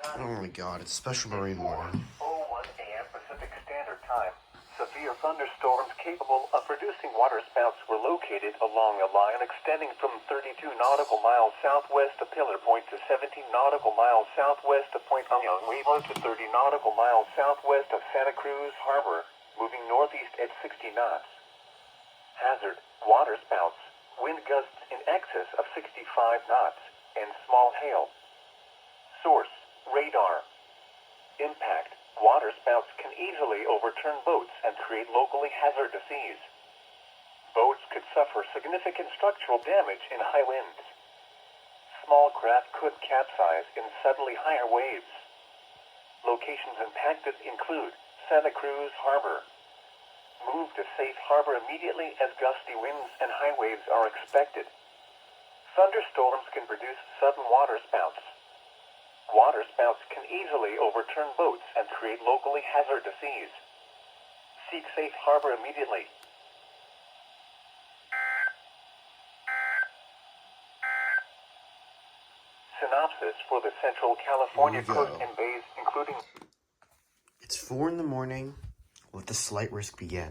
Oh my god, it's Special Marine Warning. 4:01 a.m. Pacific Standard Time. Severe thunderstorms capable of producing waterspouts were located along a line extending from 32 nautical miles southwest of Pillar Point to 17 nautical miles southwest of Point Anyanguiva to 30 nautical miles southwest of Santa Cruz Harbor, moving northeast at 60 knots. Hazard: waterspouts, wind gusts in excess of 65 knots, and small hail. Source: radar. Impact: waterspouts can easily overturn boats and create locally hazardous seas. Boats could suffer significant structural damage in high winds. Small craft could capsize in suddenly higher waves. Locations impacted include Santa Cruz Harbor. Move to safe harbor immediately as gusty winds and high waves are expected. Thunderstorms can produce sudden waterspouts. Waterspouts can easily overturn boats and create locally hazardous seas. Seek safe harbor immediately. Synopsis for the Central California Here we coast go. and bays, including... It's 4 in the morning. Let the slight risk begin.